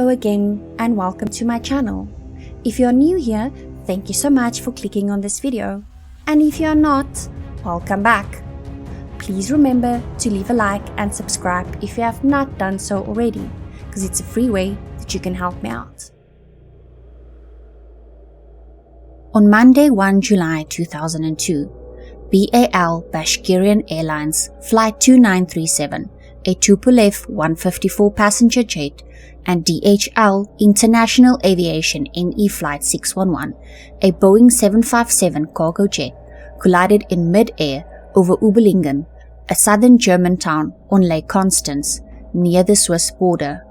Hello again and welcome to my channel. If you're new here, thank you so much for clicking on this video. And if you're not, welcome back. Please remember to leave a like and subscribe if you have not done so already, because it's a free way that you can help me out. On Monday 1 July 2002, BAL Bashkirian Airlines Flight 2937, a Tupolev Tu-154 passenger jet, and DHL International Aviation NE Flight 611, a Boeing 757 cargo jet, collided in mid-air over Überlingen, a southern German town on Lake Constance, near the Swiss border.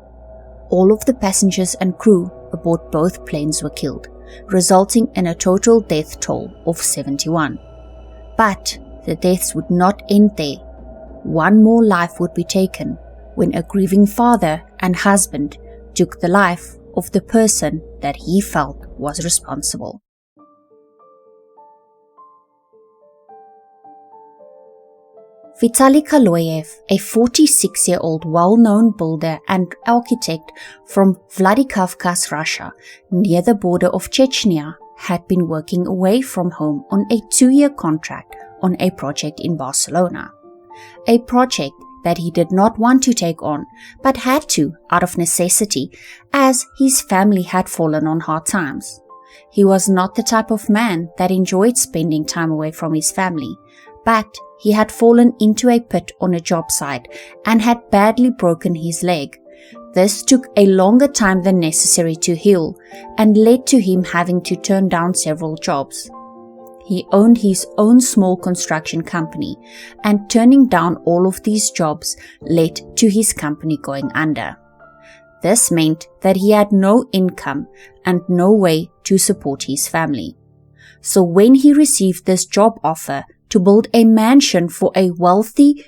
All of the passengers and crew aboard both planes were killed, resulting in a total death toll of 71. But the deaths would not end there. One more life would be taken when a grieving father and husband took the life of the person that he felt was responsible. Vitaly Kaloyev, a 46-year-old well-known builder and architect from Vladikavkaz, Russia, near the border of Chechnya, had been working away from home on a 2-year contract on a project in Barcelona. A project that he did not want to take on, but had to out of necessity, as his family had fallen on hard times. He was not the type of man that enjoyed spending time away from his family, but he had fallen into a pit on a job site and had badly broken his leg. This took a longer time than necessary to heal and led to him having to turn down several jobs. He owned his own small construction company, and turning down all of these jobs led to his company going under. This meant that he had no income and no way to support his family. So when he received this job offer to build a mansion for a wealthy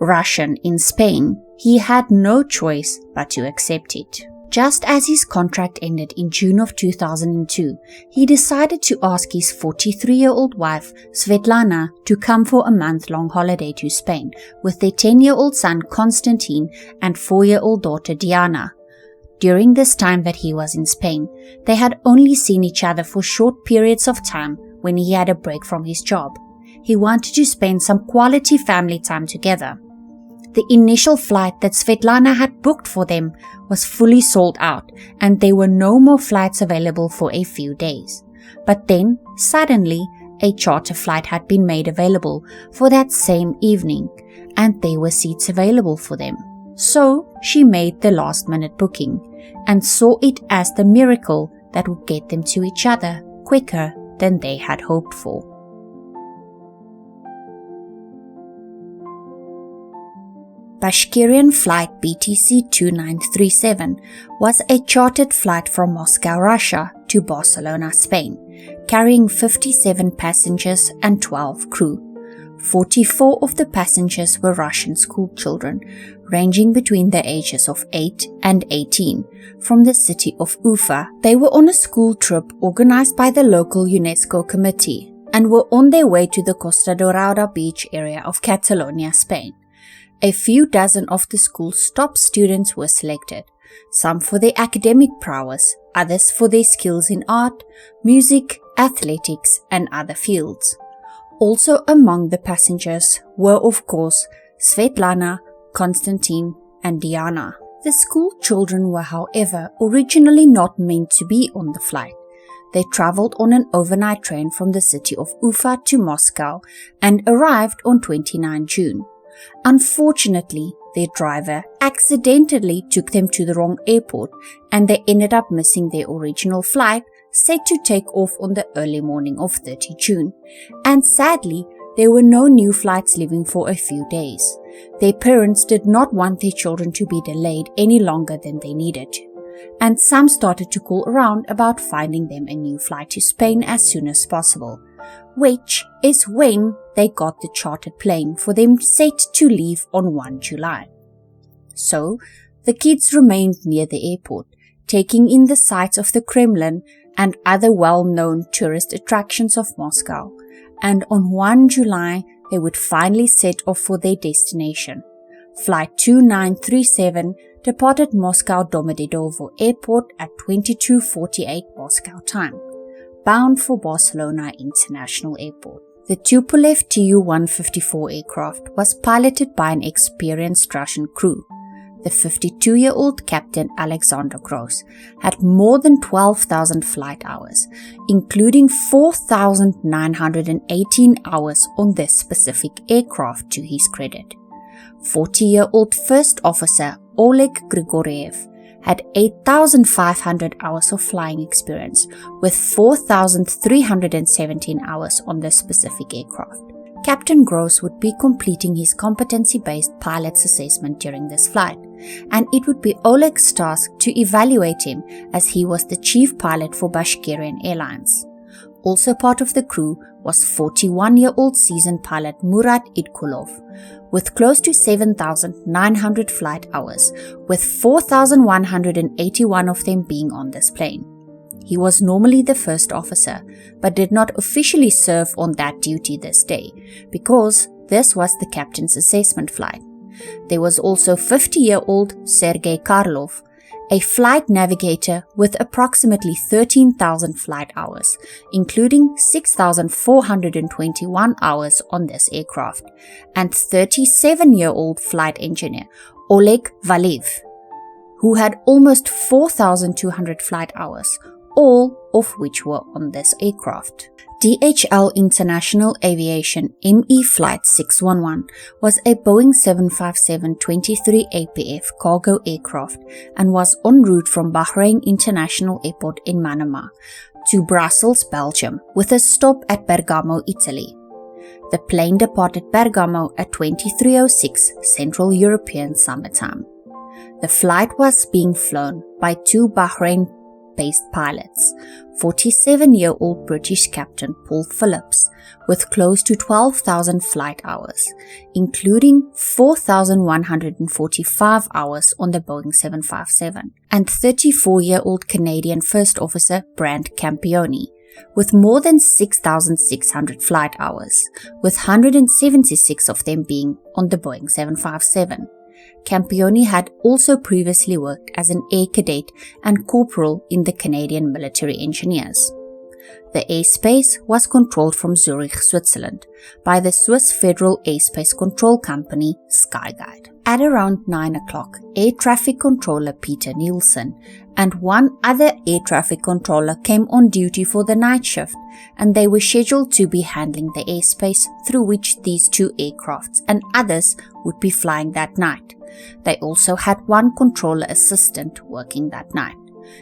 Russian in Spain, he had no choice but to accept it. Just as his contract ended in June of 2002, he decided to ask his 43-year-old wife, Svetlana, to come for a month-long holiday to Spain with their 10-year-old son, Konstantin, and 4-year-old daughter, Diana. During this time that he was in Spain, they had only seen each other for short periods of time when he had a break from his job. He wanted to spend some quality family time together. The initial flight that Svetlana had booked for them was fully sold out, and there were no more flights available for a few days. But then, suddenly, a charter flight had been made available for that same evening, and there were seats available for them. So, she made the last-minute booking, and saw it as the miracle that would get them to each other quicker than they had hoped for. Bashkirian Flight BTC 2937 was a chartered flight from Moscow, Russia to Barcelona, Spain, carrying 57 passengers and 12 crew. 44 of the passengers were Russian school children, ranging between the ages of 8 and 18, from the city of Ufa. They were on a school trip organized by the local UNESCO committee and were on their way to the Costa Dorada beach area of Catalonia, Spain. A few dozen of the school's top students were selected, some for their academic prowess, others for their skills in art, music, athletics, and other fields. Also among the passengers were, of course, Svetlana, Konstantin, and Diana. The school children were, however, originally not meant to be on the flight. They traveled on an overnight train from the city of Ufa to Moscow and arrived on 29 June. Unfortunately, their driver accidentally took them to the wrong airport, and they ended up missing their original flight set to take off on the early morning of 30 June. And sadly, there were no new flights leaving for a few days. Their parents did not want their children to be delayed any longer than they needed to, and some started to call around about finding them a new flight to Spain as soon as possible, which is when they got the chartered plane for them set to leave on 1 July. So, the kids remained near the airport, taking in the sights of the Kremlin and other well-known tourist attractions of Moscow, and on 1 July they would finally set off for their destination. Flight 2937 departed Moscow Domodedovo Airport at 22:48 Moscow time, bound for Barcelona International Airport. The Tupolev Tu-154 aircraft was piloted by an experienced Russian crew. The 52-year-old Captain Alexander Gross had more than 12,000 flight hours, including 4,918 hours on this specific aircraft to his credit. 40-year-old First Officer Oleg Grigoriev had 8,500 hours of flying experience, with 4,317 hours on this specific aircraft. Captain Gross would be completing his competency-based pilot's assessment during this flight, and it would be Oleg's task to evaluate him as he was the chief pilot for Bashkirian Airlines. Also part of the crew was 41-year-old seasoned pilot Murat Idkulov, with close to 7,900 flight hours, with 4,181 of them being on this plane. He was normally the first officer, but did not officially serve on that duty this day, because this was the captain's assessment flight. There was also 50-year-old Sergei Karlov, a flight navigator with approximately 13,000 flight hours, including 6,421 hours on this aircraft, and 37-year-old flight engineer Oleg Valev, who had almost 4,200 flight hours, all of which were on this aircraft. DHL International Aviation ME Flight 611 was a Boeing 757-23 APF cargo aircraft and was en route from Bahrain International Airport in Manama to Brussels, Belgium, with a stop at Bergamo, Italy. The plane departed Bergamo at 23:06 Central European Summer Time. The flight was being flown by two Bahrain-based pilots, 47-year-old British Captain Paul Phillips, with close to 12,000 flight hours, including 4,145 hours on the Boeing 757, and 34-year-old Canadian First Officer Brant Campioni, with more than 6,600 flight hours, with 176 of them being on the Boeing 757. Campioni had also previously worked as an air cadet and corporal in the Canadian Military Engineers. The airspace was controlled from Zurich, Switzerland, by the Swiss Federal Airspace Control Company, Skyguide. At around 9 o'clock, Air Traffic Controller Peter Nielsen and one other air traffic controller came on duty for the night shift, and they were scheduled to be handling the airspace through which these two aircrafts and others would be flying that night. They also had one controller assistant working that night.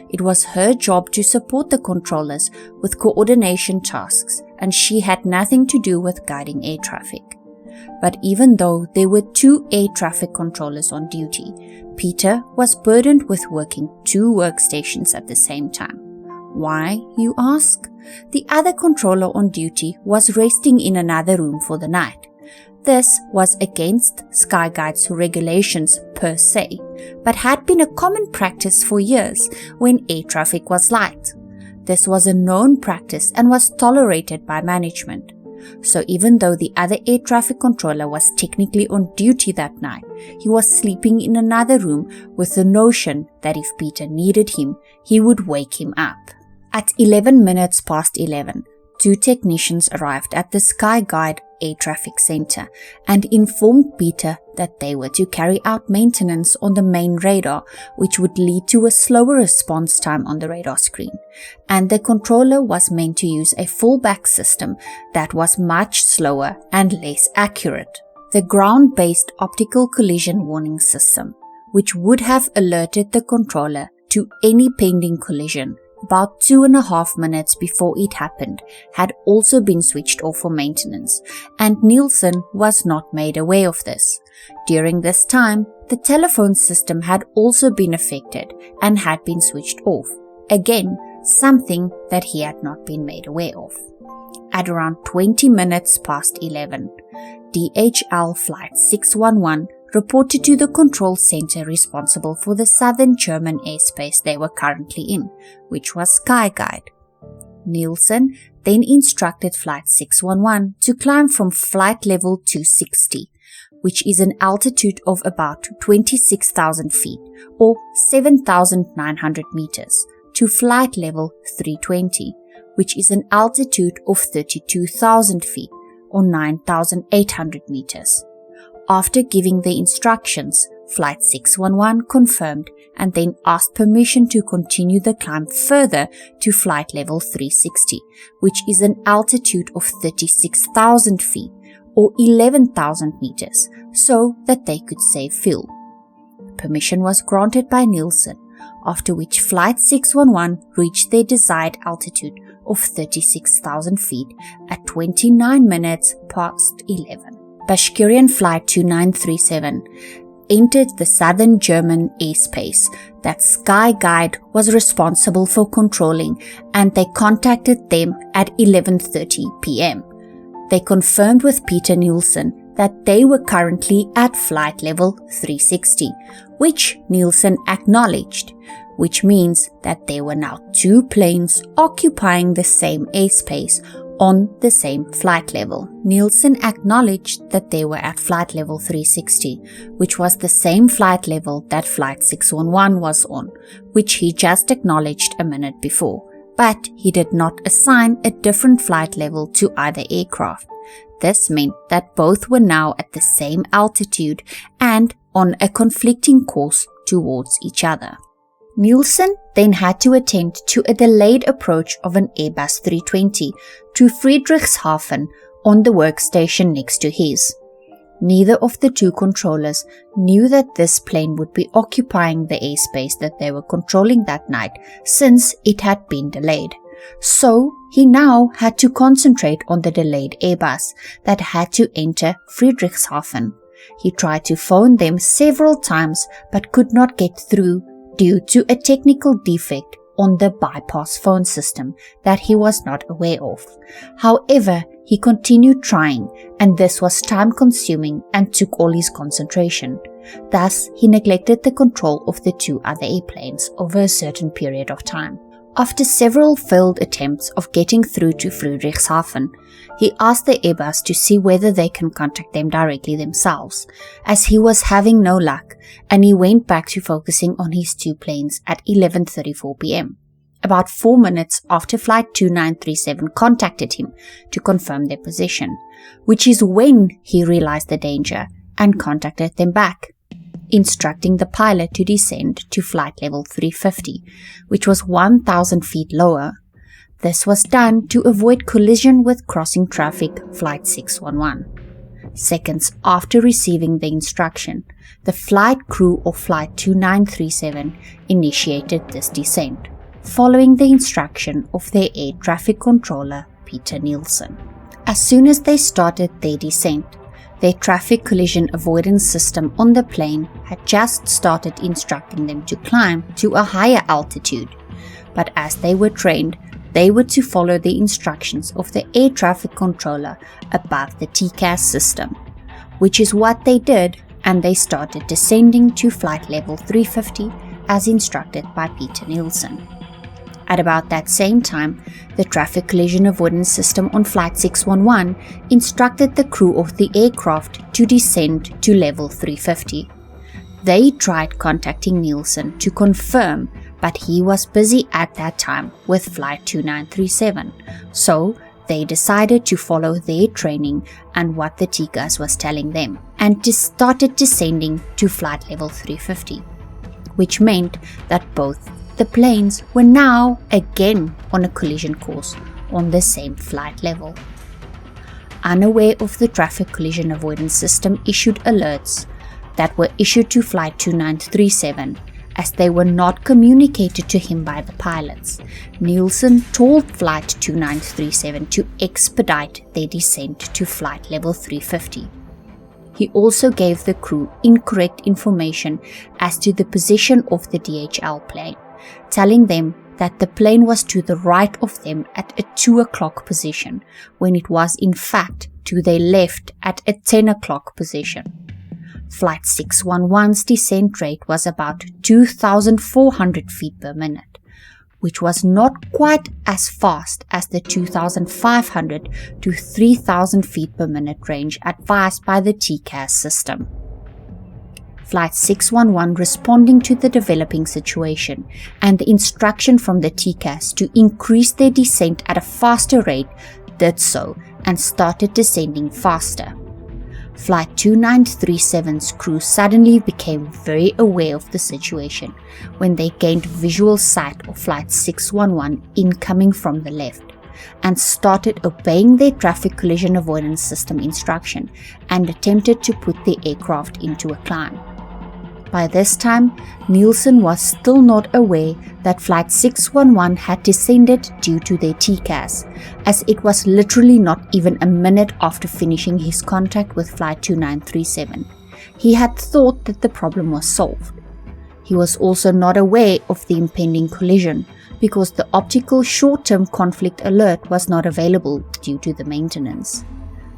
It was her job to support the controllers with coordination tasks, and she had nothing to do with guiding air traffic. But even though there were two air traffic controllers on duty, Peter was burdened with working two workstations at the same time. Why, you ask? The other controller on duty was resting in another room for the night. This was against Skyguide's regulations per se, but had been a common practice for years when air traffic was light. This was a known practice and was tolerated by management. So even though the other air traffic controller was technically on duty that night, he was sleeping in another room with the notion that if Peter needed him, he would wake him up. At 11 minutes past 11, two technicians arrived at the Skyguide Air Traffic Center and informed Peter that they were to carry out maintenance on the main radar, which would lead to a slower response time on the radar screen, and the controller was meant to use a fallback system that was much slower and less accurate. The ground-based optical collision warning system, which would have alerted the controller to any pending collision about 2.5 minutes before it happened, had also been switched off for maintenance, and Nielsen was not made aware of this. During this time, the telephone system had also been affected and had been switched off. Again, something that he had not been made aware of. At around 20 minutes past 11, DHL Flight 611 reported to the control center responsible for the southern German airspace they were currently in, which was Skyguide. Nielsen then instructed Flight 611 to climb from flight level 260, which is an altitude of about 26,000 feet or 7,900 meters, to flight level 320, which is an altitude of 32,000 feet or 9,800 meters. After giving the instructions, Flight 611 confirmed and then asked permission to continue the climb further to flight level 360, which is an altitude of 36,000 feet or 11,000 meters, so that they could save fuel. Permission was granted by Nielsen, after which Flight 611 reached their desired altitude of 36,000 feet at 29 minutes past 11. Bashkirian Flight 2937 entered the southern German airspace that Sky Guide was responsible for controlling, and they contacted them at 11:30 p.m. They confirmed with Peter Nielsen that they were currently at flight level 360, which Nielsen acknowledged, which means that there were now two planes occupying the same airspace on the same flight level. Nielsen acknowledged that they were at flight level 360, which was the same flight level that Flight 611 was on, which he just acknowledged a minute before, but he did not assign a different flight level to either aircraft. This meant that both were now at the same altitude and on a conflicting course towards each other. Nielsen then had to attend to a delayed approach of an Airbus 320 to Friedrichshafen on the workstation next to his. Neither of the two controllers knew that this plane would be occupying the airspace that they were controlling that night, since it had been delayed. So he now had to concentrate on the delayed Airbus that had to enter Friedrichshafen. He tried to phone them several times but could not get through due to a technical defect on the bypass phone system that he was not aware of. However, he continued trying, and this was time-consuming and took all his concentration. Thus, he neglected the control of the two other airplanes over a certain period of time. After several failed attempts of getting through to Friedrichshafen, he asked the Airbus to see whether they can contact them directly themselves, as he was having no luck, and he went back to focusing on his two planes at 11:34 p.m. About 4 minutes after Flight 2937 contacted him to confirm their position, which is when he realized the danger and contacted them back, instructing the pilot to descend to flight level 350, which was 1,000 feet lower. This was done to avoid collision with crossing traffic Flight 611. Seconds after receiving the instruction, the flight crew of Flight 2937 initiated this descent, following the instruction of their air traffic controller, Peter Nielsen. As soon as they started their descent, their traffic collision avoidance system on the plane had just started instructing them to climb to a higher altitude, but as they were trained, they were to follow the instructions of the air traffic controller above the TCAS system, which is what they did, and they started descending to flight level 350 as instructed by Peter Nielsen. At about that same time, the traffic collision avoidance system on Flight 611 instructed the crew of the aircraft to descend to level 350. They tried contacting Nielsen to confirm, but he was busy at that time with Flight 2937, so they decided to follow their training and what the TCAS was telling them, and started descending to flight level 350, which meant that both the planes were now again on a collision course on the same flight level. Unaware of the traffic collision avoidance system issued alerts that were issued to Flight 2937 as they were not communicated to him by the pilots. Nielsen told Flight 2937 to expedite their descent to flight level 350. He also gave the crew incorrect information as to the position of the DHL plane, telling them that the plane was to the right of them at a 2 o'clock position, when it was in fact to their left at a 10 o'clock position. Flight 611's descent rate was about 2,400 feet per minute, which was not quite as fast as the 2,500 to 3,000 feet per minute range advised by the TCAS system. Flight 611, responding to the developing situation and the instruction from the TCAS to increase their descent at a faster rate, did so and started descending faster. Flight 2937's crew suddenly became very aware of the situation when they gained visual sight of Flight 611 incoming from the left and started obeying their traffic collision avoidance system instruction and attempted to put the aircraft into a climb. By this time, Nielsen was still not aware that Flight 611 had descended due to their TCAS, as it was literally not even a minute after finishing his contact with Flight 2937. He had thought that the problem was solved. He was also not aware of the impending collision, because the optical short-term conflict alert was not available due to the maintenance.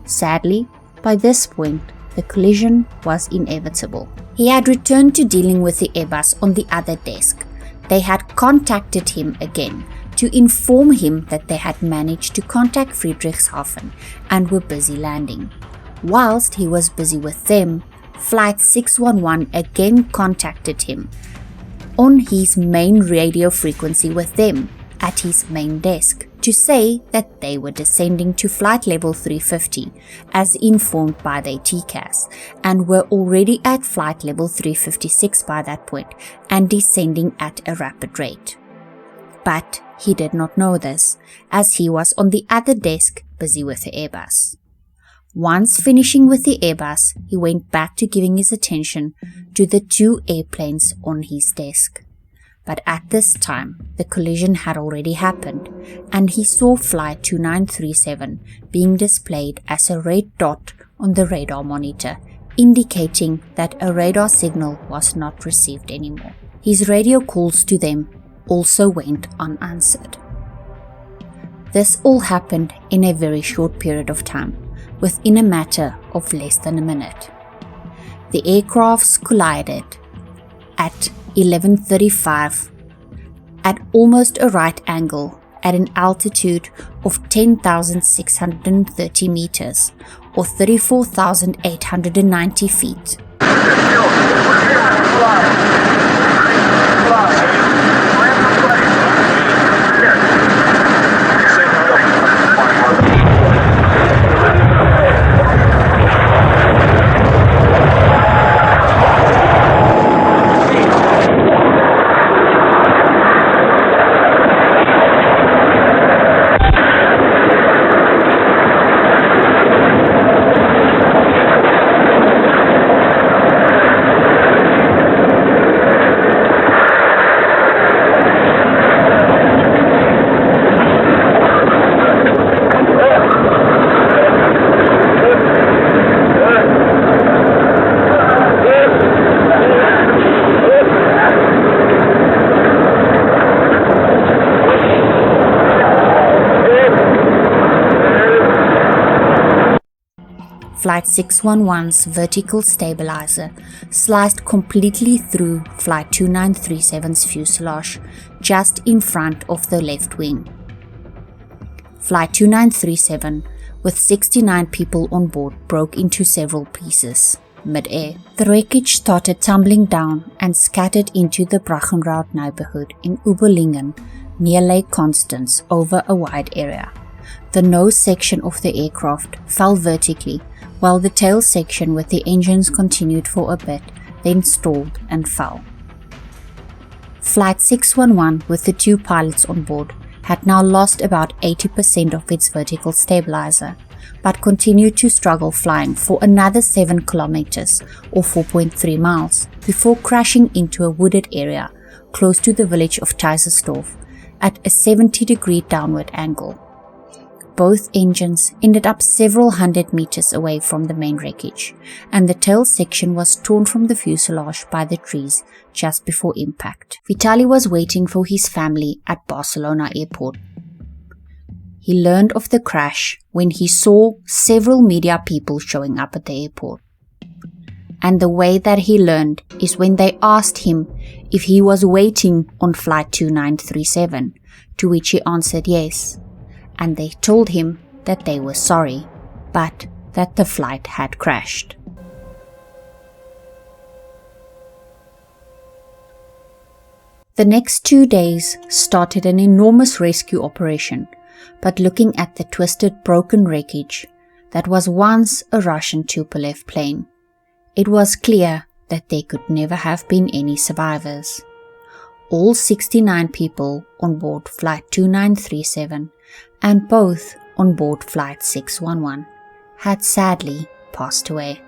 Sadly, by this point, the collision was inevitable. He had returned to dealing with the Airbus on the other desk. They had contacted him again to inform him that they had managed to contact Friedrichshafen and were busy landing. Whilst he was busy with them, Flight 611 again contacted him on his main radio frequency with them at his main desk to say that they were descending to flight level 350 as informed by their TCAS and were already at flight level 356 by that point and descending at a rapid rate. But he did not know this, as he was on the other desk busy with the Airbus. Once finishing with the Airbus, he went back to giving his attention to the two airplanes on his desk. But at this time, the collision had already happened, and he saw Flight 2937 being displayed as a red dot on the radar monitor, indicating that a radar signal was not received anymore. His radio calls to them also went unanswered. This all happened in a very short period of time, within a matter of less than a minute. The aircrafts collided at 11:35 at almost a right angle at an altitude of 10,630 meters or 34,890 feet. Flight 611's vertical stabilizer sliced completely through Flight 2937's fuselage just in front of the left wing. Flight 2937, with 69 people on board, broke into several pieces mid-air. The wreckage started tumbling down and scattered into the Brachenraud neighborhood in Überlingen near Lake Constance over a wide area. The nose section of the aircraft fell vertically, while the tail section with the engines continued for a bit, then stalled and fell. Flight 611, with the two pilots on board, had now lost about 80% of its vertical stabilizer, but continued to struggle flying for another 7 kilometers or 4.3 miles before crashing into a wooded area close to the village of Kaisersdorf at a 70-degree downward angle. Both engines ended up several hundred meters away from the main wreckage, and the tail section was torn from the fuselage by the trees just before impact. Vitali was waiting for his family at Barcelona airport. He learned of the crash when he saw several media people showing up at the airport. and the way that he learned is when they asked him if he was waiting on Flight 2937, to which he answered yes, and they told him that they were sorry, but that the flight had crashed. The next 2 days started an enormous rescue operation, but looking at the twisted, broken wreckage that was once a Russian Tupolev plane, it was clear that there could never have been any survivors. All 69 people on board Flight 2937 and both on board Flight 611 had sadly passed away.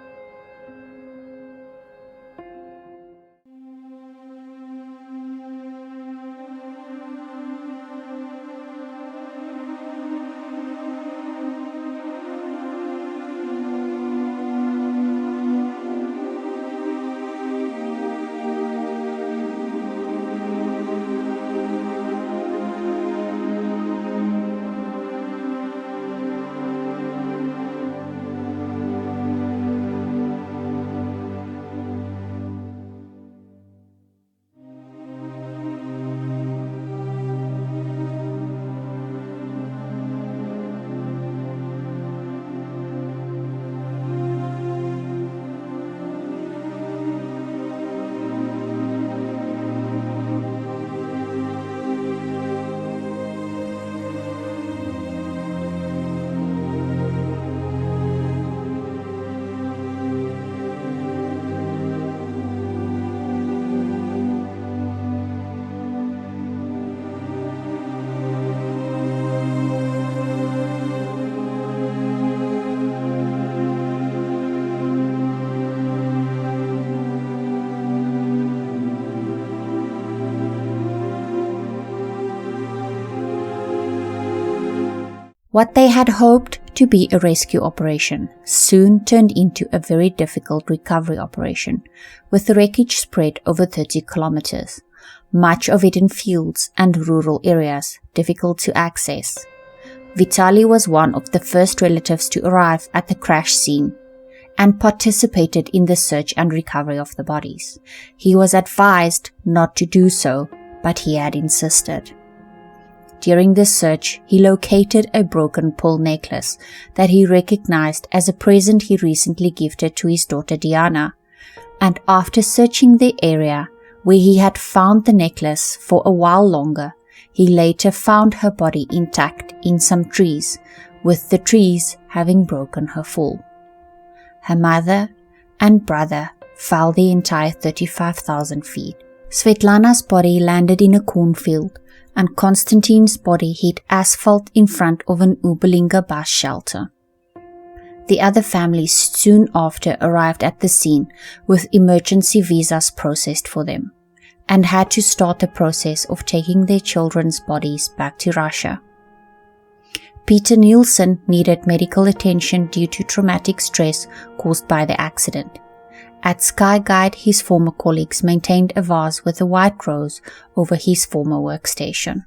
What they had hoped to be a rescue operation soon turned into a very difficult recovery operation, with the wreckage spread over 30 kilometers, much of it in fields and rural areas, difficult to access. Vitaly was one of the first relatives to arrive at the crash scene and participated in the search and recovery of the bodies. He was advised not to do so, but he had insisted. During this search, he located a broken pearl necklace that he recognized as a present he recently gifted to his daughter Diana, and after searching the area where he had found the necklace for a while longer, he later found her body intact in some trees, with the trees having broken her fall. Her mother and brother fell the entire 35,000 feet. Svetlana's body landed in a cornfield, and Konstantin's body hit asphalt in front of an Überlingen bus shelter. The other families soon after arrived at the scene with emergency visas processed for them, and had to start the process of taking their children's bodies back to Russia. Peter Nielsen needed medical attention due to traumatic stress caused by the accident. At Skyguide, his former colleagues maintained a vase with a white rose over his former workstation.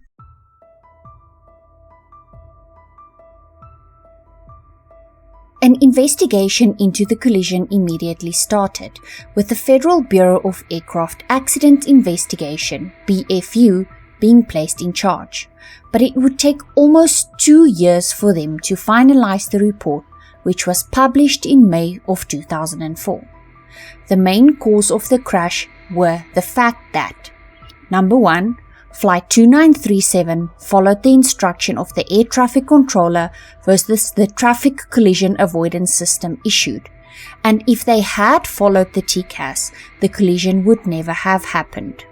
An investigation into the collision immediately started, with the Federal Bureau of Aircraft Accident Investigation, BFU, being placed in charge, but it would take almost 2 years for them to finalize the report, which was published in May of 2004. The main cause of the crash were the fact that, number 1, Flight 2937 followed the instruction of the air traffic controller versus the traffic collision avoidance system issued, and if they had followed the TCAS, the collision would never have happened.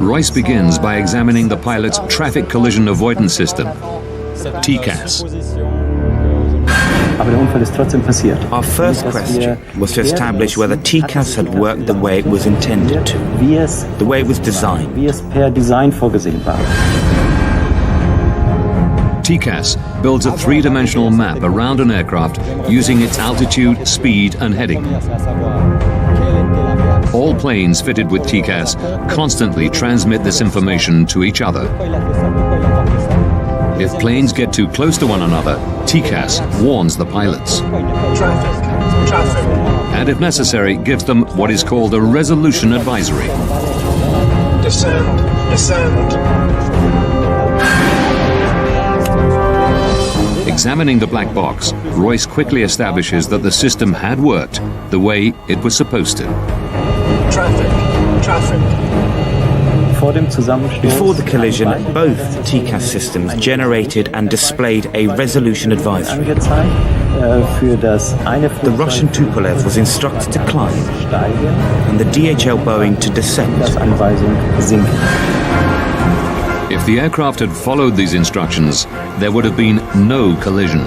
Royce begins by examining the pilot's traffic collision avoidance system, TCAS. Our first question was to establish whether TCAS had worked the way it was intended to, the way it was designed. TCAS builds a three-dimensional map around an aircraft using its altitude, speed, and heading. All planes fitted with TCAS constantly transmit this information to each other. If planes get too close to one another, TCAS warns the pilots. and if necessary, gives them what is called a resolution advisory. Descend, descend. Examining the black box, Royce quickly establishes that the system had worked the way it was supposed to. Traffic, traffic. Before the collision, both TCAS systems generated and displayed a resolution advisory. The Russian Tupolev was instructed to climb and the DHL Boeing to descend. If the aircraft had followed these instructions, there would have been no collision.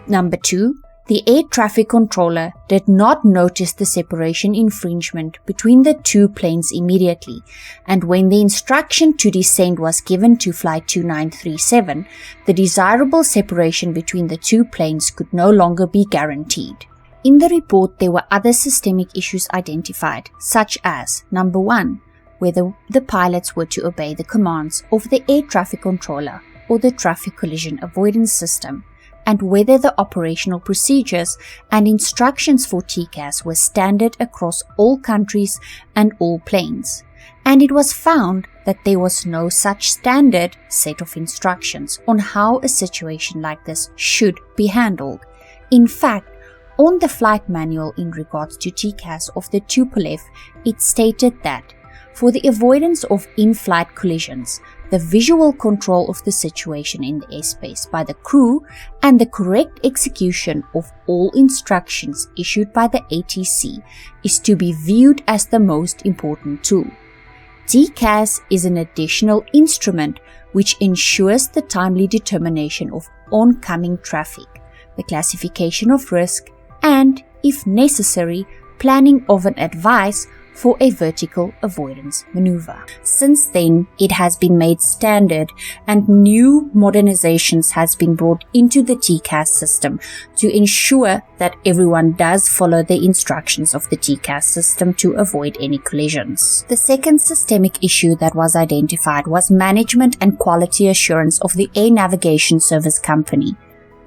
Number 2. The air traffic controller did not notice the separation infringement between the two planes immediately, and when the instruction to descend was given to Flight 2937, the desirable separation between the two planes could no longer be guaranteed. In the report, there were other systemic issues identified, such as number 1, whether the pilots were to obey the commands of the air traffic controller or the traffic collision avoidance system, and whether the operational procedures and instructions for TCAS were standard across all countries and all planes. And it was found that there was no such standard set of instructions on how a situation like this should be handled. In fact, on the flight manual in regards to TCAS of the Tupolev, it stated that for the avoidance of in-flight collisions, the visual control of the situation in the airspace by the crew and the correct execution of all instructions issued by the ATC is to be viewed as the most important tool. TCAS is an additional instrument which ensures the timely determination of oncoming traffic, the classification of risk, and, if necessary, planning of an advice for a vertical avoidance maneuver. Since then, it has been made standard and new modernizations has been brought into the TCAS system to ensure that everyone does follow the instructions of the TCAS system to avoid any collisions. The second systemic issue that was identified was management and quality assurance of the air navigation service company,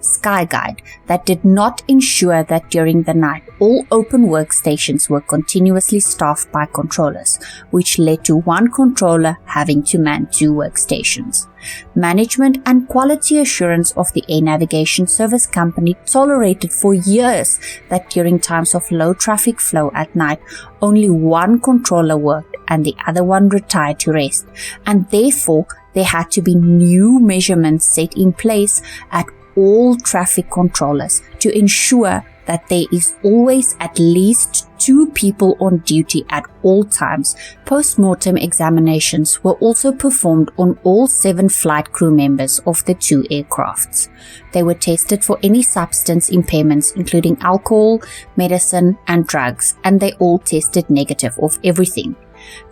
SkyGuide, that did not ensure that during the night all open workstations were continuously staffed by controllers, which led to one controller having to man 2 workstations. Management and quality assurance of the air navigation service company tolerated for years that during times of low traffic flow at night, only one controller worked and the other one retired to rest, and therefore there had to be new measurements set in place at all traffic controllers to ensure that there is always at least 2 people on duty at all times. Post-mortem examinations were also performed on all 7 flight crew members of the 2 aircrafts. They were tested for any substance impairments including alcohol, medicine and drugs, and they all tested negative of everything.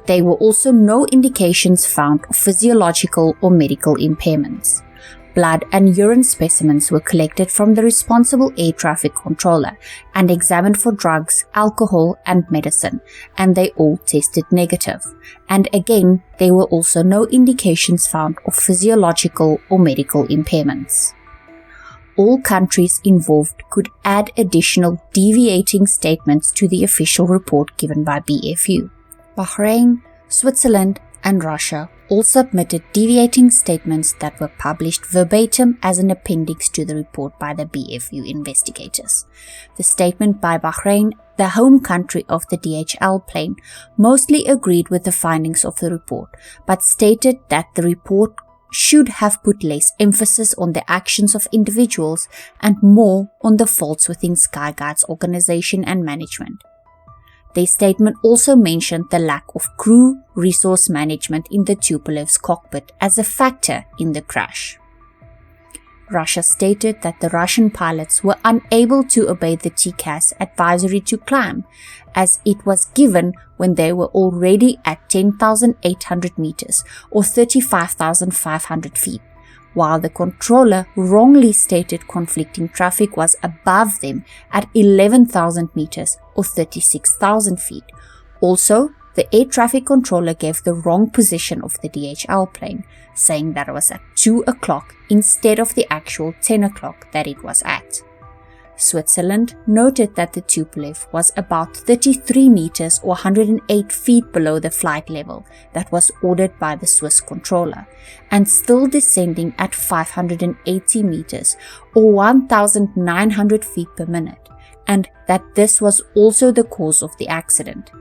There were also no indications found of physiological or medical impairments. Blood and urine specimens were collected from the responsible air traffic controller and examined for drugs, alcohol and medicine, and they all tested negative. And again, there were also no indications found of physiological or medical impairments. All countries involved could add additional deviating statements to the official report given by BFU. Bahrain, Switzerland and Russia all submitted deviating statements that were published verbatim as an appendix to the report by the BFU investigators. The statement by Bahrain, the home country of the DHL plane, mostly agreed with the findings of the report, but stated that the report should have put less emphasis on the actions of individuals and more on the faults within SkyGuide's organization and management. Their statement also mentioned the lack of crew resource management in the Tupolev's cockpit as a factor in the crash. Russia stated that the Russian pilots were unable to obey the TCAS advisory to climb, as it was given when they were already at 10,800 meters or 35,500 feet, while the controller wrongly stated conflicting traffic was above them at 11,000 meters or 36,000 feet. Also, the air traffic controller gave the wrong position of the DHL plane, saying that it was at 2 o'clock instead of the actual 10 o'clock that it was at. Switzerland noted that the Tupolev was about 33 meters or 108 feet below the flight level that was ordered by the Swiss controller, and still descending at 580 meters or 1,900 feet per minute, and that this was also the cause of the accident.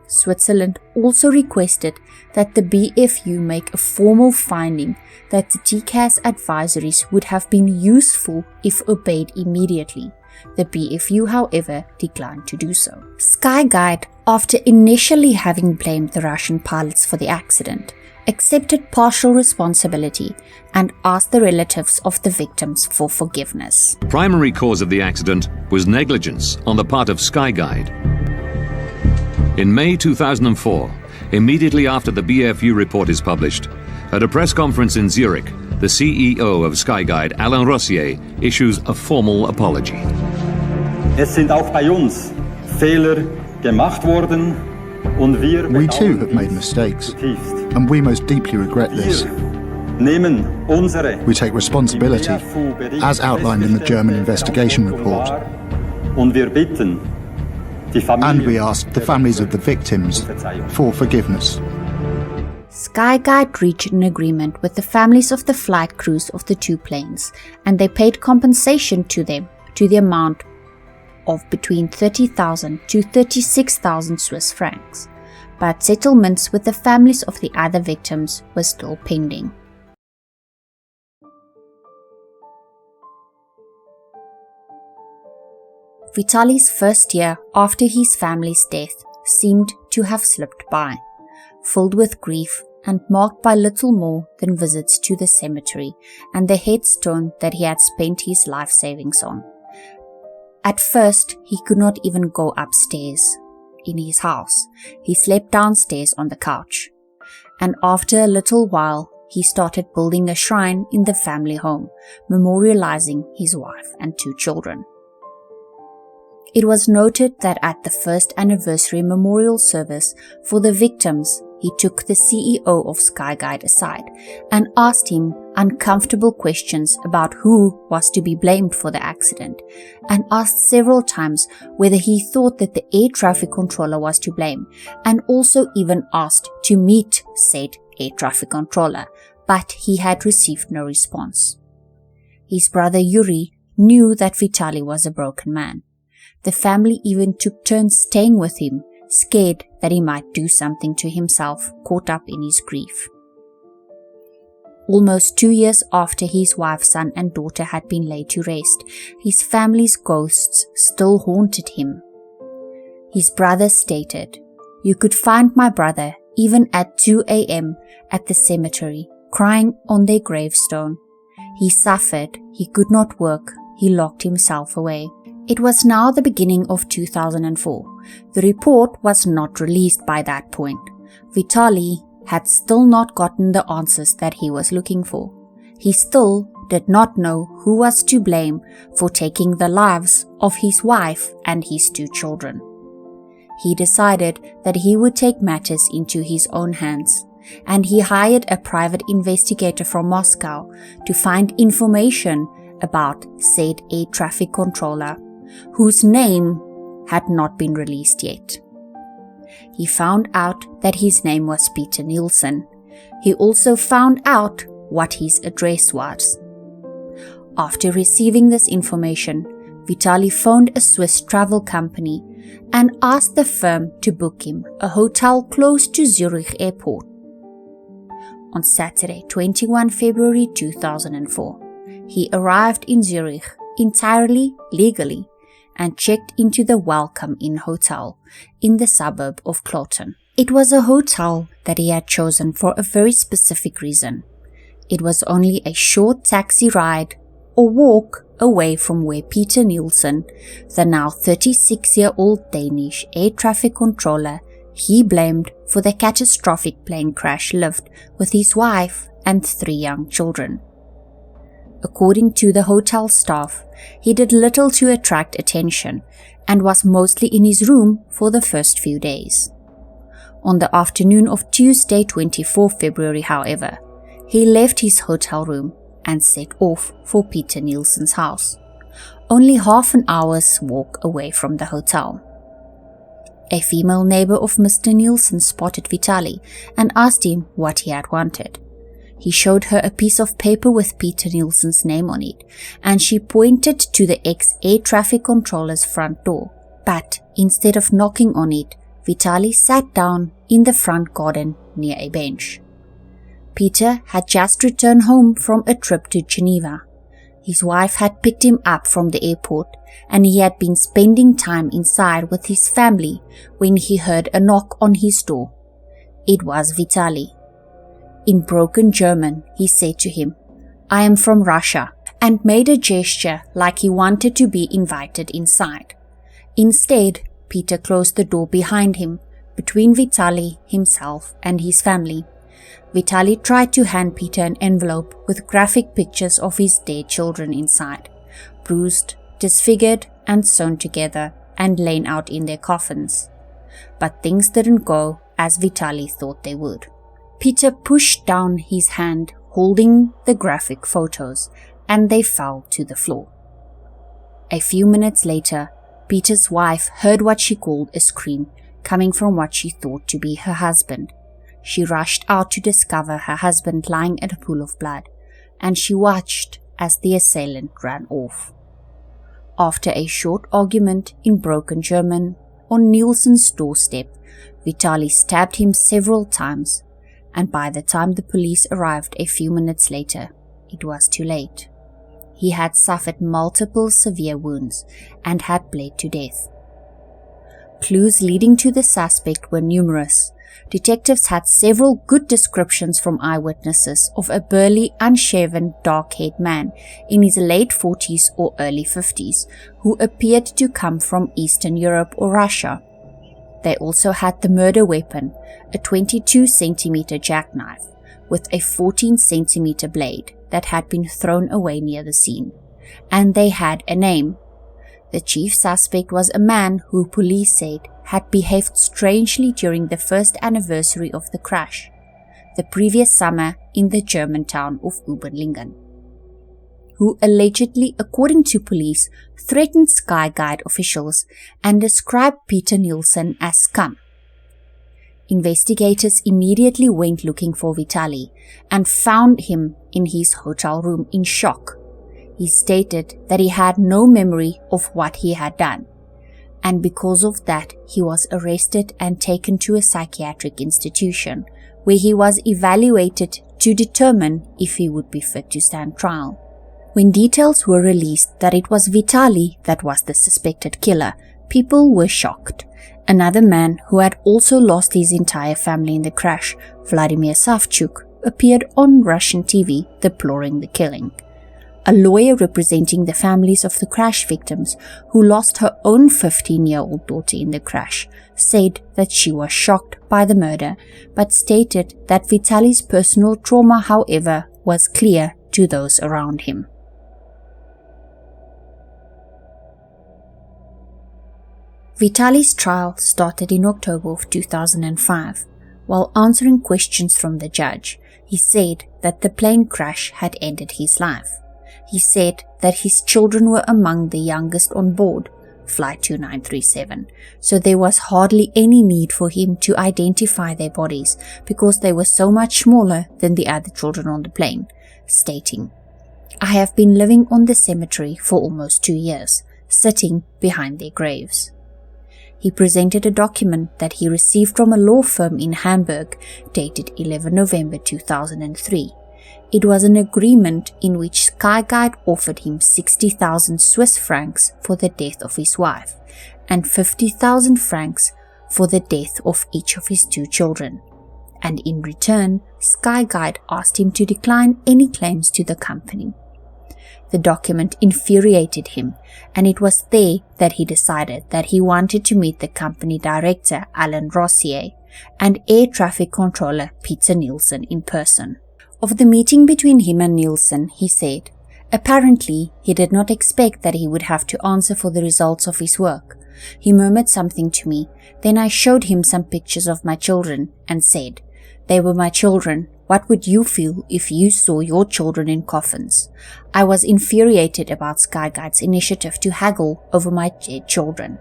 Switzerland also requested that the BFU make a formal finding that the TCAS advisories would have been useful if obeyed immediately. The BFU, however, declined to do so. Skyguide, after initially having blamed the Russian pilots for the accident, accepted partial responsibility and asked the relatives of the victims for forgiveness. The primary cause of the accident was negligence on the part of Skyguide. In May 2004, immediately after the BFU report is published, at a press conference in Zurich, the CEO of Skyguide, Alain Rossier, issues a formal apology. Es sind auch bei uns Fehler gemacht worden und wir We too have made mistakes, and we most deeply regret this. We take responsibility, as outlined in the German investigation report. And we ask the families of the victims for forgiveness. Skyguide reached an agreement with the families of the flight crews of the two planes, and they paid compensation to them to the amount of between 30,000 to 36,000 Swiss francs. But settlements with the families of the other victims were still pending. Vitali's first year after his family's death seemed to have slipped by, filled with grief and marked by little more than visits to the cemetery and the headstone that he had spent his life savings on. At first, he could not even go upstairs in his house. He slept downstairs on the couch. And after a little while, he started building a shrine in the family home, memorializing his wife and two children. It was noted that at the first anniversary memorial service for the victims, he took the CEO of Skyguide aside and asked him uncomfortable questions about who was to be blamed for the accident, and asked several times whether he thought that the air traffic controller was to blame, and also even asked to meet said air traffic controller, but he had received no response. His brother Yuri knew that Vitali was a broken man. The family even took turns staying with him, scared that he might do something to himself, caught up in his grief. Almost 2 years after his wife, son and daughter had been laid to rest, his family's ghosts still haunted him. His brother stated, "You could find my brother even at 2 a.m. at the cemetery, crying on their gravestone. He suffered, he could not work, he locked himself away." It was now the beginning of 2004. The report was not released by that point. Vitali had still not gotten the answers that he was looking for. He still did not know who was to blame for taking the lives of his wife and his two children. He decided that he would take matters into his own hands, and he hired a private investigator from Moscow to find information about said air traffic controller, whose name had not been released yet. He found out that his name was Peter Nielsen. He also found out what his address was. After receiving this information, Vitali phoned a Swiss travel company and asked the firm to book him a hotel close to Zurich airport. On Saturday, 21 February 2004, he arrived in Zurich entirely legally and checked into the Welcome Inn Hotel in the suburb of Kloten. It was a hotel that he had chosen for a very specific reason. It was only a short taxi ride or walk away from where Peter Nielsen, the now 36-year-old Danish air traffic controller he blamed for the catastrophic plane crash, lived with his wife and 3 young children. According to the hotel staff, he did little to attract attention and was mostly in his room for the first few days. On the afternoon of Tuesday, 24 February, however, he left his hotel room and set off for Peter Nielsen's house. only half an hour's walk away from the hotel. A female neighbor of Mr. Nielsen spotted Vitaly and asked him what he had wanted. He showed her a piece of paper with Peter Nielsen's name on it, and she pointed to the ex-air traffic controller's front door. But instead of knocking on it, Vitaly sat down in the front garden near a bench. Peter had just returned home from a trip to Geneva. His wife had picked him up from the airport, and he had been spending time inside with his family when he heard a knock on his door. It was Vitaly. In broken German, he said to him, "I am from Russia," and made a gesture like he wanted to be invited inside. Instead, Peter closed the door behind him, between Vitaly, himself, and his family. Vitaly tried to hand Peter an envelope with graphic pictures of his dead children inside, bruised, disfigured, and sewn together, and lain out in their coffins. But things didn't go as Vitaly thought they would. Peter pushed down his hand holding the graphic photos, and they fell to the floor. A few minutes later, Peter's wife heard what she called a scream coming from what she thought to be her husband. She rushed out to discover her husband lying in a pool of blood, and she watched as the assailant ran off. After a short argument in broken German on Nielsen's doorstep, Vitaly stabbed him several times, and by the time the police arrived a few minutes later, it was too late. He had suffered multiple severe wounds and had bled to death. Clues leading to the suspect were numerous. Detectives had several good descriptions from eyewitnesses of a burly, unshaven, dark-haired man in his late 40s or early 50s who appeared to come from Eastern Europe or Russia. They also had the murder weapon, a 22-centimeter jackknife with a 14-centimeter blade that had been thrown away near the scene. And they had a name. The chief suspect was a man who police said had behaved strangely during the first anniversary of the crash, the previous summer in the German town of Überlingen, who allegedly, according to police, threatened Skyguide officials and described Peter Nielsen as scum. Investigators immediately went looking for Vitaly and found him in his hotel room in shock. He stated that he had no memory of what he had done, and because of that he was arrested and taken to a psychiatric institution where he was evaluated to determine if he would be fit to stand trial. When details were released that it was Vitaly that was the suspected killer, people were shocked. Another man who had also lost his entire family in the crash, Vladimir Savchuk, appeared on Russian TV deploring the killing. A lawyer representing the families of the crash victims, who lost her own 15-year-old daughter in the crash, said that she was shocked by the murder, but stated that Vitaly's personal trauma, however, was clear to those around him. Vitaly's trial started in October of 2005. While answering questions from the judge, he said that the plane crash had ended his life. He said that his children were among the youngest on board, Flight 2937, so there was hardly any need for him to identify their bodies because they were so much smaller than the other children on the plane, stating, "I have been living on the cemetery for almost 2 years, sitting behind their graves." He presented a document that he received from a law firm in Hamburg dated 11 November 2003. It was an agreement in which Skyguide offered him 60,000 Swiss francs for the death of his wife and 50,000 francs for the death of each of his 2 children. And in return, Skyguide asked him to decline any claims to the company. The document infuriated him, and it was there that he decided that he wanted to meet the company director Alan Rossier and air traffic controller Peter Nielsen in person. Of the meeting between him and Nielsen, he said, "Apparently, he did not expect that he would have to answer for the results of his work. He murmured something to me, then I showed him some pictures of my children and said, 'They were my children, What would you feel if you saw your children in coffins? I was infuriated about Skyguide's initiative to haggle over my dead children.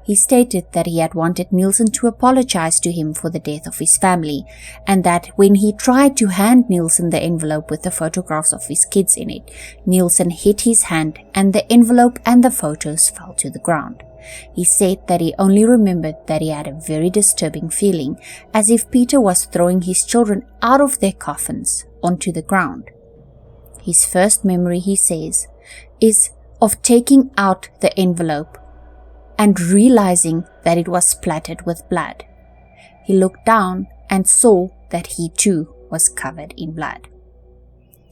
He stated that he had wanted Nielsen to apologize to him for the death of his family, and that when he tried to hand Nielsen the envelope with the photographs of his kids in it, Nielsen hit his hand and the envelope and the photos fell to the ground. He said that he only remembered that he had a very disturbing feeling, as if Peter was throwing his children out of their coffins onto the ground. His first memory, he says, is of taking out the envelope and realizing that it was splattered with blood. He looked down and saw that he too was covered in blood.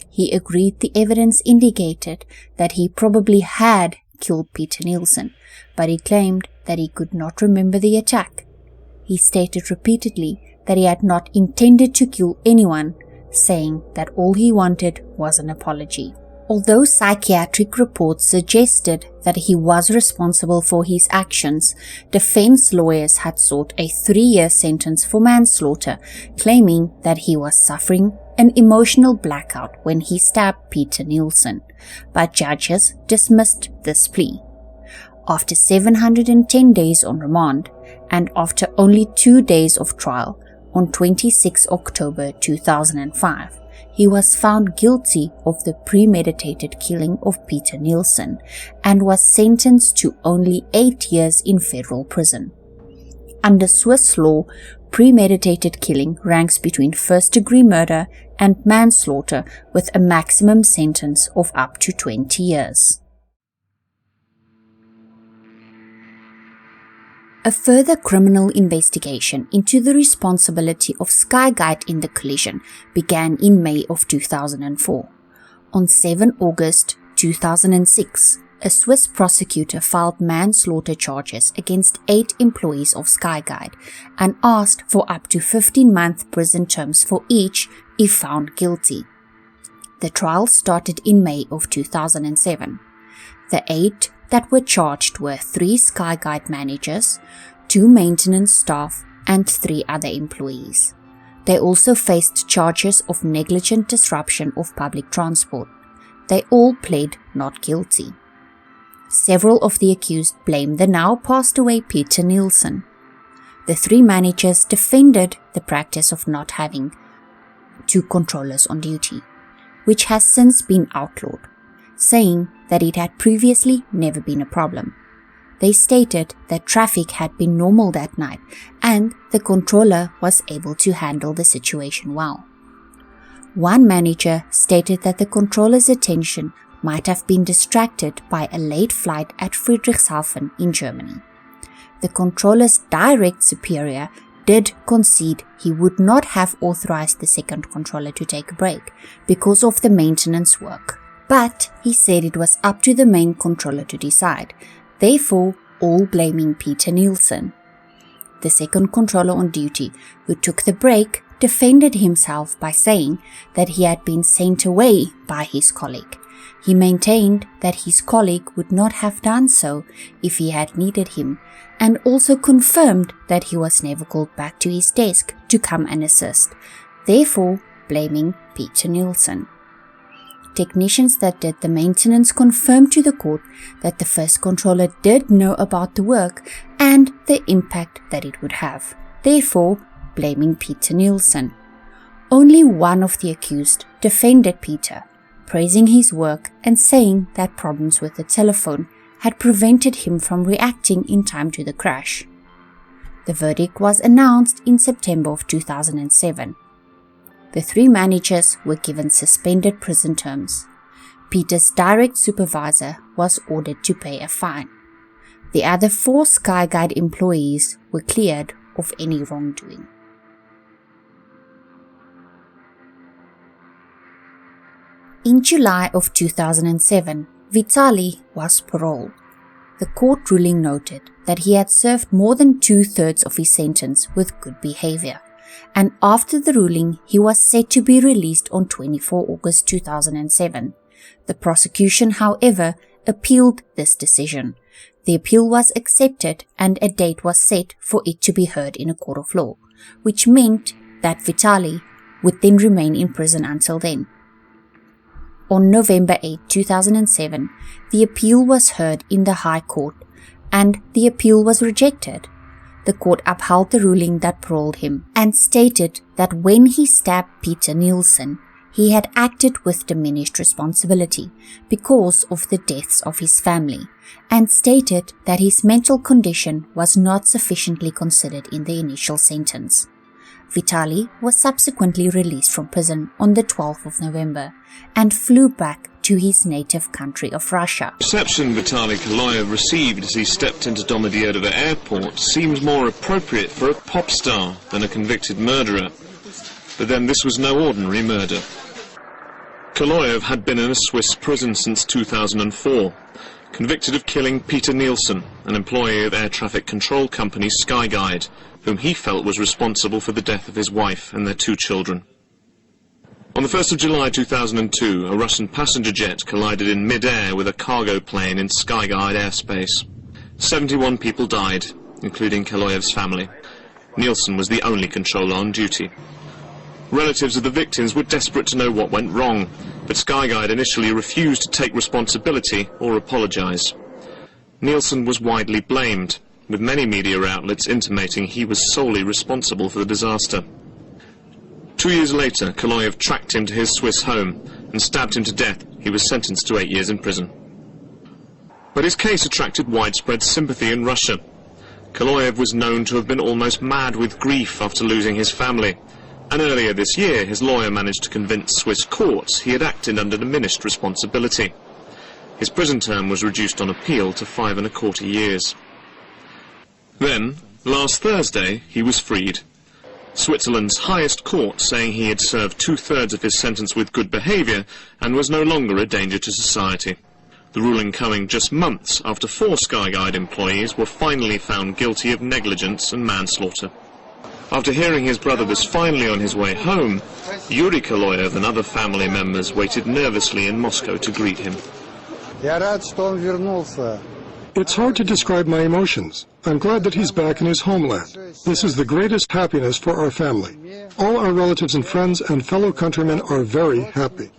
He agreed the evidence indicated that he probably had killed Peter Nielsen, but he claimed that he could not remember the attack. He stated repeatedly that he had not intended to kill anyone, saying that all he wanted was an apology. Although psychiatric reports suggested that he was responsible for his actions, defense lawyers had sought a 3-year sentence for manslaughter, claiming that he was suffering an emotional blackout when he stabbed Peter Nielsen, but judges dismissed this plea. After 710 days on remand, and after only 2 days of trial, on 26 October 2005, he was found guilty of the premeditated killing of Peter Nielsen and was sentenced to only 8 years in federal prison. Under Swiss law, premeditated killing ranks between first-degree murder and manslaughter with a maximum sentence of up to 20 years. A further criminal investigation into the responsibility of Skyguide in the collision began in May of 2004. On 7 August 2006, a Swiss prosecutor filed manslaughter charges against 8 employees of Skyguide and asked for up to 15-month prison terms for each if found guilty. The trial started in May of 2007. The 8 that were charged were 3 Skyguide managers, 2 maintenance staff, and 3 other employees. They also faced charges of negligent disruption of public transport. They all pled not guilty. Several of the accused blamed the now passed away Peter Nielsen. The 3 managers defended the practice of not having 2 controllers on duty, which has since been outlawed, saying that it had previously never been a problem. They stated that traffic had been normal that night and the controller was able to handle the situation well. One manager stated that the controller's attention might have been distracted by a late flight at Friedrichshafen in Germany. The controller's direct superior did concede he would not have authorized the second controller to take a break because of the maintenance work. But he said it was up to the main controller to decide, therefore all blaming Peter Nielsen. The second controller on duty, who took the break, defended himself by saying that he had been sent away by his colleague. He maintained that his colleague would not have done so if he had needed him, and also confirmed that he was never called back to his desk to come and assist, therefore blaming Peter Nielsen. Technicians that did the maintenance confirmed to the court that the first controller did know about the work and the impact that it would have, therefore blaming Peter Nielsen. Only one of the accused defended Peter, praising his work and saying that problems with the telephone had prevented him from reacting in time to the crash. The verdict was announced in September of 2007. The 3 managers were given suspended prison terms. Peter's direct supervisor was ordered to pay a fine. The other 4 Skyguide employees were cleared of any wrongdoing. In July of 2007, Vitali was paroled. The court ruling noted that he had served more than 2/3 of his sentence with good behavior, and after the ruling, he was set to be released on 24 August 2007. The prosecution, however, appealed this decision. The appeal was accepted and a date was set for it to be heard in a court of law, which meant that Vitali would then remain in prison until then. On November 8, 2007, the appeal was heard in the High Court, and the appeal was rejected. The court upheld the ruling that paroled him and stated that when he stabbed Peter Nielsen, he had acted with diminished responsibility because of the deaths of his family, and stated that his mental condition was not sufficiently considered in the initial sentence. Vitali was subsequently released from prison on the 12th of November and flew back to his native country of Russia. The reception Vitali Kaloyev received as he stepped into Domodedovo airport seems more appropriate for a pop star than a convicted murderer. But then this was no ordinary murder. Kaloyev had been in a Swiss prison since 2004, convicted of killing Peter Nielsen, an employee of air traffic control company Skyguide, whom he felt was responsible for the death of his wife and their 2 children. On the 1st of July 2002, a Russian passenger jet collided in mid-air with a cargo plane in Skyguide airspace. 71 people died, including Kaloyev's family. Nielsen was the only controller on duty. Relatives of the victims were desperate to know what went wrong, but Skyguide initially refused to take responsibility or apologize. Nielsen was widely blamed, with many media outlets intimating he was solely responsible for the disaster. 2 years later, Kaloyev tracked him to his Swiss home and stabbed him to death. He was sentenced to 8 years in prison. But his case attracted widespread sympathy in Russia. Kaloyev was known to have been almost mad with grief after losing his family, and earlier this year his lawyer managed to convince Swiss courts he had acted under diminished responsibility. His prison term was reduced on appeal to 5¼ years. Then, last Thursday, he was freed. Switzerland's highest court saying he had served 2/3 of his sentence with good behaviour and was no longer a danger to society. The ruling coming just months after 4 Skyguide employees were finally found guilty of negligence and manslaughter. After hearing his brother was finally on his way home, Yuri Kaloyev and other family members waited nervously in Moscow to greet him. It's hard to describe my emotions. I'm glad that he's back in his homeland. This is the greatest happiness for our family. All our relatives and friends and fellow countrymen are very happy.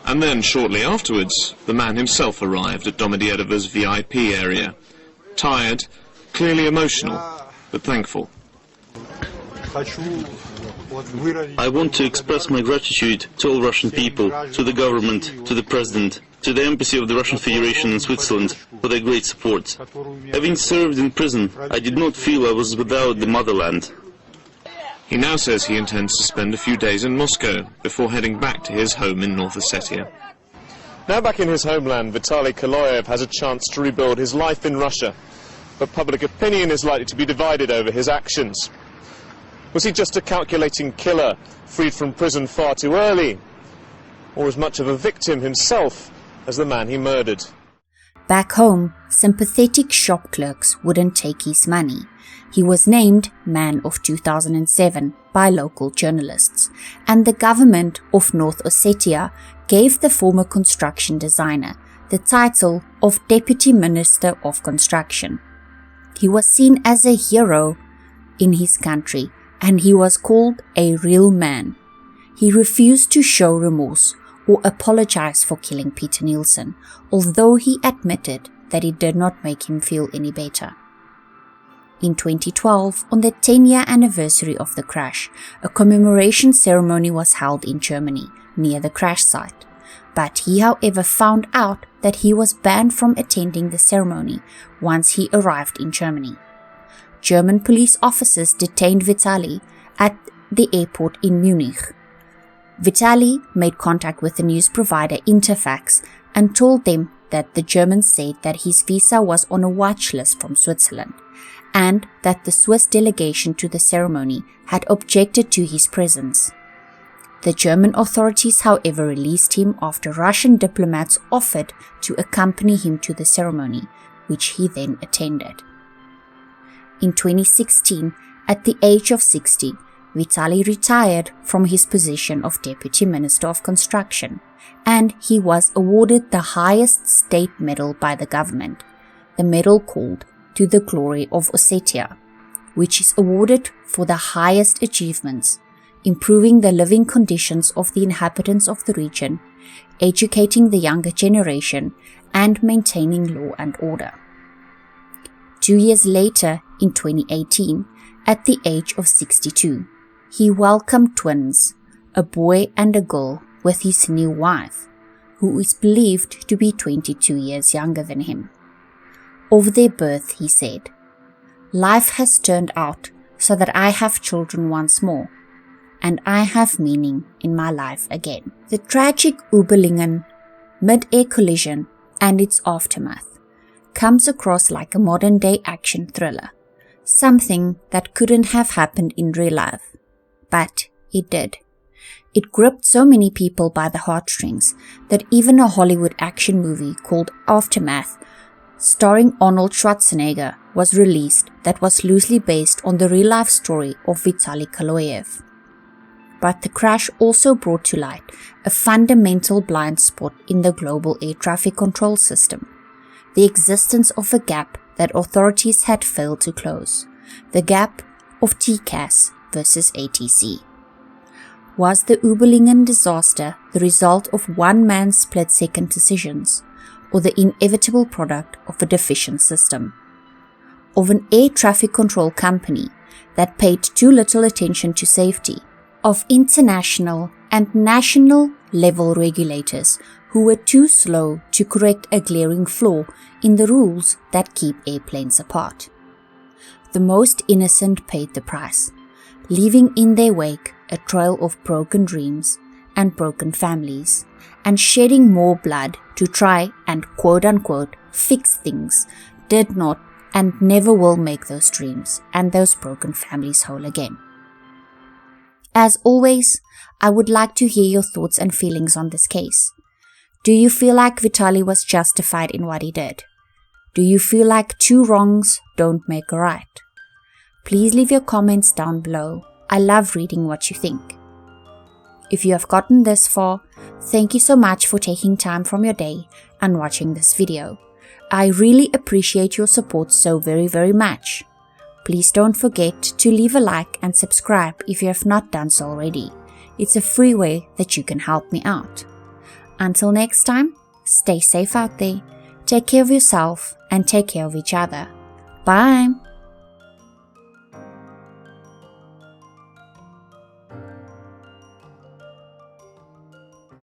And then, shortly afterwards, the man himself arrived at Domodedovo's VIP area. Tired, clearly emotional, but thankful. I want to express my gratitude to all Russian people, to the government, to the president, to the embassy of the Russian Federation in Switzerland for their great support. Having served in prison, I did not feel I was without the motherland. He now says he intends to spend a few days in Moscow before heading back to his home in North Ossetia. Now back in his homeland, Vitali Kaloyev has a chance to rebuild his life in Russia, but public opinion is likely to be divided over his actions. Was he just a calculating killer, freed from prison far too early, or as much of a victim himself as the man he murdered? Back home, sympathetic shop clerks wouldn't take his money. He was named Man of 2007 by local journalists, and the government of North Ossetia gave the former construction designer the title of Deputy Minister of Construction. He was seen as a hero in his country, and he was called a real man. He refused to show remorse or apologize for killing Peter Nielsen, although he admitted that it did not make him feel any better. In 2012, on the 10-year anniversary of the crash, a commemoration ceremony was held in Germany, near the crash site. But he, however, found out that he was banned from attending the ceremony once he arrived in Germany. German police officers detained Vitali at the airport in Munich. Vitali made contact with the news provider Interfax and told them that the Germans said that his visa was on a watch list from Switzerland, and that the Swiss delegation to the ceremony had objected to his presence. The German authorities, however, released him after Russian diplomats offered to accompany him to the ceremony, which he then attended. In 2016, at the age of 60, Vitali retired from his position of Deputy Minister of Construction, and he was awarded the highest state medal by the government, the medal called To the Glory of Ossetia, which is awarded for the highest achievements improving the living conditions of the inhabitants of the region, educating the younger generation, and maintaining law and order. 2 years later, in 2018, at the age of 62, he welcomed twins, a boy and a girl, with his new wife, who is believed to be 22 years younger than him. Of their birth, he said, "Life has turned out so that I have children once more, and I have meaning in my life again." The tragic Überlingen Mid-air collision and its aftermath comes across like a modern-day action thriller, something that couldn't have happened in real life, but it did. It gripped so many people by the heartstrings that even a Hollywood action movie called Aftermath, starring Arnold Schwarzenegger, was released that was loosely based on the real-life story of Vitaly Kaloyev. But the crash also brought to light a fundamental blind spot in the global air traffic control system, the existence of a gap that authorities had failed to close, the gap of TCAS versus ATC. Was the Überlingen disaster the result of one man's split-second decisions, or the inevitable product of a deficient system? Of an air traffic control company that paid too little attention to safety, of international and national level regulators who were too slow to correct a glaring flaw in the rules that keep airplanes apart. The most innocent paid the price, leaving in their wake a trail of broken dreams and broken families, and shedding more blood to try and quote-unquote fix things did not and never will make those dreams and those broken families whole again. As always, I would like to hear your thoughts and feelings on this case. Do you feel like Vitaly was justified in what he did? Do you feel like two wrongs don't make a right? Please leave your comments down below. I love reading what you think. If you have gotten this far, thank you so much for taking time from your day and watching this video. I really appreciate your support so very, very much. Please don't forget to leave a like and subscribe if you have not done so already. It's a free way that you can help me out. Until next time, stay safe out there, take care of yourself and take care of each other. Bye!